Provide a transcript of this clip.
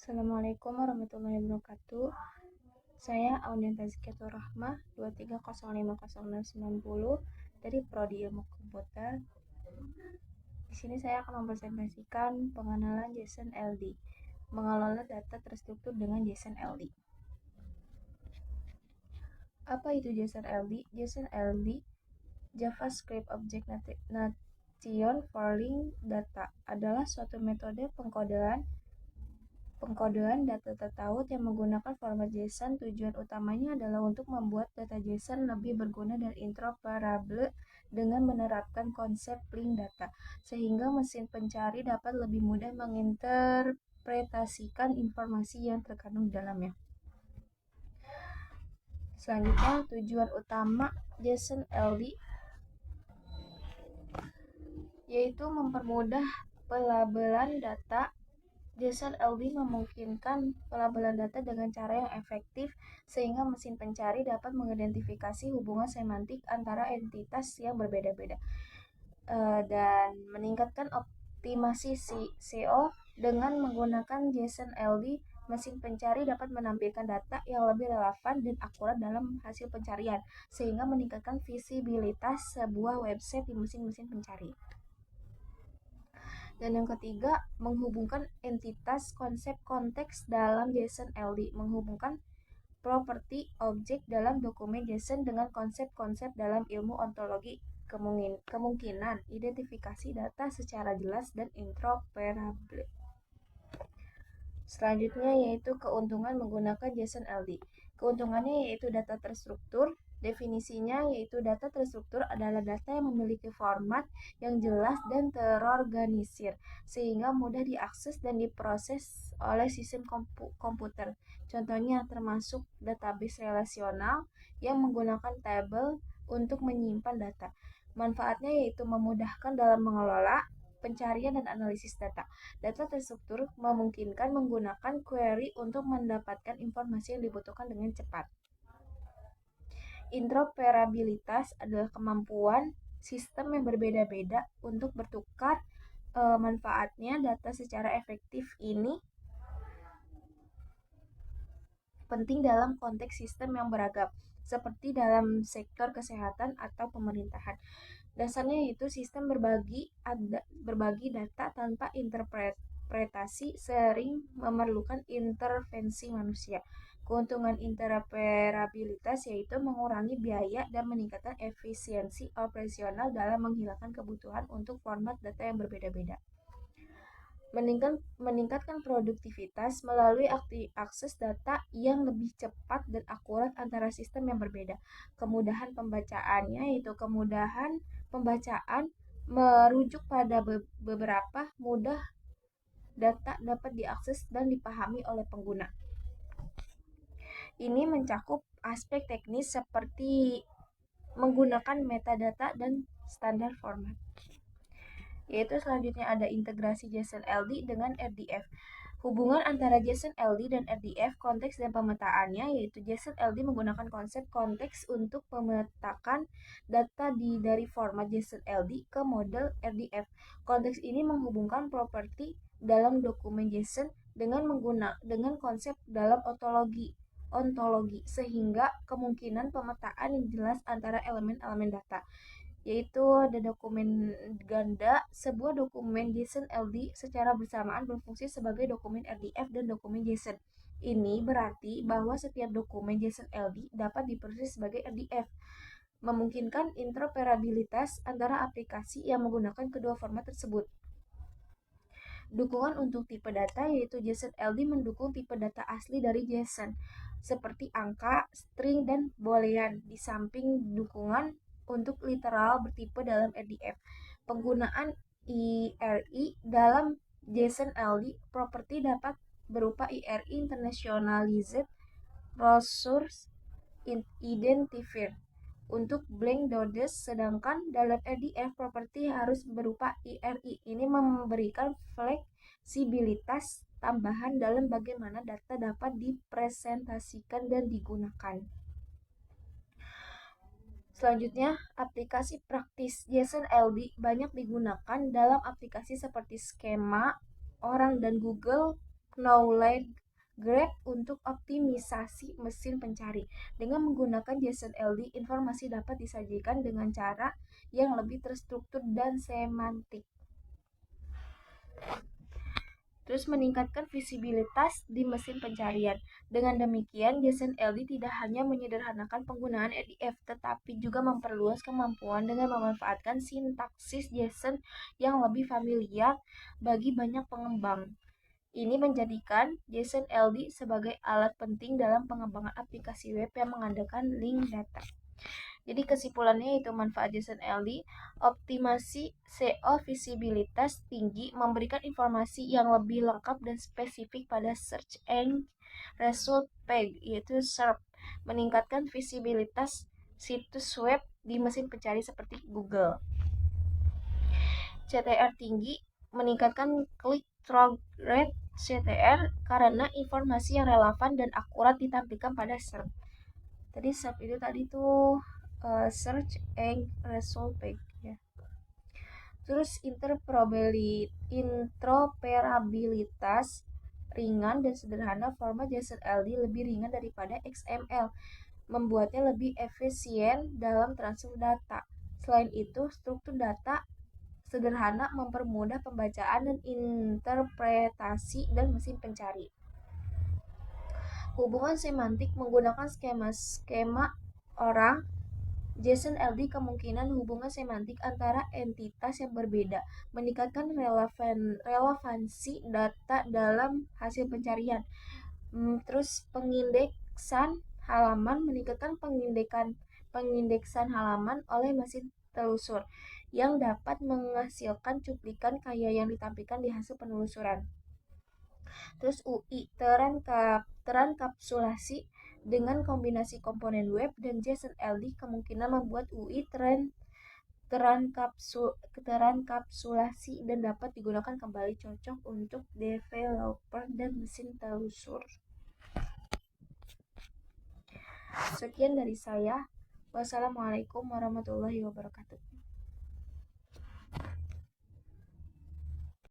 Assalamualaikum warahmatullahi wabarakatuh. Saya Audian Tazkiyatur Rahmah 2305090 dari Prodi Ilmu Komputer. Di sini saya akan mempresentasikan pengenalan JSON LD, mengelola data terstruktur dengan JSON LD. Apa itu JSON LD? JSON LD JavaScript Object Notation for Link Data adalah suatu metode pengkodean data tertaut yang menggunakan format JSON. Tujuan utamanya adalah untuk membuat data JSON lebih berguna dan interoperable dengan menerapkan konsep link data, sehingga mesin pencari dapat lebih mudah menginterpretasikan informasi yang terkandung di dalamnya. Selanjutnya, tujuan utama JSON LD yaitu mempermudah pelabelan data. JSON LD memungkinkan pelabelan data dengan cara yang efektif sehingga mesin pencari dapat mengidentifikasi hubungan semantik antara entitas yang berbeda-beda dan meningkatkan optimasi SEO. Dengan menggunakan JSON LD, mesin pencari dapat menampilkan data yang lebih relevan dan akurat dalam hasil pencarian sehingga meningkatkan visibilitas sebuah website di mesin-mesin pencari. Dan yang ketiga, menghubungkan entitas konsep konteks dalam JSON LD, menghubungkan properti objek dalam dokumen JSON dengan konsep-konsep dalam ilmu ontologi, kemungkinan identifikasi data secara jelas dan interoperable. Selanjutnya yaitu keuntungan menggunakan JSON LD. Keuntungannya yaitu data terstruktur. Definisinya yaitu data terstruktur adalah data yang memiliki format yang jelas dan terorganisir sehingga mudah diakses dan diproses oleh sistem komputer. Contohnya termasuk database relasional yang menggunakan tabel untuk menyimpan data. Manfaatnya yaitu memudahkan dalam mengelola pencarian dan analisis data. Data terstruktur memungkinkan menggunakan query untuk mendapatkan informasi yang dibutuhkan dengan cepat. Interoperabilitas adalah kemampuan sistem yang berbeda-beda untuk bertukar manfaatnya data secara efektif. Ini penting dalam konteks sistem yang beragam, seperti dalam sektor kesehatan atau pemerintahan. Dasarnya yaitu sistem berbagi data tanpa interpretasi sering memerlukan intervensi manusia. Keuntungan interoperabilitas yaitu mengurangi biaya dan meningkatkan efisiensi operasional dalam menghilangkan kebutuhan untuk format data yang berbeda-beda. Meningkatkan produktivitas melalui akses data yang lebih cepat dan akurat antara sistem yang berbeda. Kemudahan pembacaannya yaitu kemudahan pembacaan merujuk pada beberapa mudah data dapat diakses dan dipahami oleh pengguna. Ini mencakup aspek teknis seperti menggunakan metadata dan standar format. Yaitu selanjutnya ada integrasi JSON LD dengan RDF. Hubungan antara JSON LD dan RDF, konteks dan pemetaannya, yaitu JSON LD menggunakan konsep konteks untuk memetakan data dari format JSON LD ke model RDF. Konteks ini menghubungkan properti dalam dokumen JSON dengan konsep dalam ontologi sehingga kemungkinan pemetaan yang jelas antara elemen-elemen data. Yaitu ada dokumen ganda. Sebuah dokumen JSON LD secara bersamaan berfungsi sebagai dokumen RDF dan dokumen JSON. Ini berarti bahwa setiap dokumen JSON LD dapat diproses sebagai RDF, memungkinkan interoperabilitas antara aplikasi yang menggunakan kedua format tersebut. Dukungan untuk tipe data yaitu JSON LD mendukung tipe data asli dari JSON seperti angka, string, dan boolean, di samping dukungan untuk literal bertipe dalam RDF. Penggunaan IRI dalam JSON LD properti dapat berupa IRI Internationalized Resource Identifier untuk blank dodes, sedangkan dalam RDF properti harus berupa IRI. Ini memberikan fleksibilitas tambahan dalam bagaimana data dapat dipresentasikan dan digunakan. Selanjutnya, aplikasi praktis. JSON LD banyak digunakan dalam aplikasi seperti skema, orang dan Google knowledge graph untuk optimisasi mesin pencari. Dengan menggunakan JSON-LD, informasi dapat disajikan dengan cara yang lebih terstruktur dan semantik. Terus meningkatkan visibilitas di mesin pencarian. Dengan demikian, JSON-LD tidak hanya menyederhanakan penggunaan RDF, tetapi juga memperluas kemampuan dengan memanfaatkan sintaksis JSON yang lebih familiar bagi banyak pengembang. Ini menjadikan JSON-LD sebagai alat penting dalam pengembangan aplikasi web yang mengandalkan link data. Jadi kesimpulannya itu manfaat JSON-LD, optimasi SEO visibilitas tinggi, memberikan informasi yang lebih lengkap dan spesifik pada search and result page, yaitu SERP, meningkatkan visibilitas situs web di mesin pencari seperti Google. CTR tinggi, meningkatkan click-through rate CTR karena informasi yang relevan dan akurat ditampilkan pada SERP. Tadi SERP itu tadi tuh search and result page ya. Terus interoperabilitas ringan dan sederhana, format JSON-LD lebih ringan daripada XML, membuatnya lebih efisien dalam transfer data. Selain itu, struktur data sederhana mempermudah pembacaan dan interpretasi dan mesin pencari. Hubungan semantik menggunakan skema orang JSON-LD kemungkinan hubungan semantik antara entitas yang berbeda, meningkatkan relevansi data dalam hasil pencarian. Terus pengindeksan halaman, meningkatkan pengindeksan halaman oleh mesin telusur yang dapat menghasilkan cuplikan kaya yang ditampilkan di hasil penelusuran. Terus UI, terankapsulasi dengan kombinasi komponen web dan JSON-LD kemungkinan membuat UI terankapsulasi dan dapat digunakan kembali, cocok untuk developer dan mesin telusur. Sekian dari saya. Wassalamualaikum warahmatullahi wabarakatuh.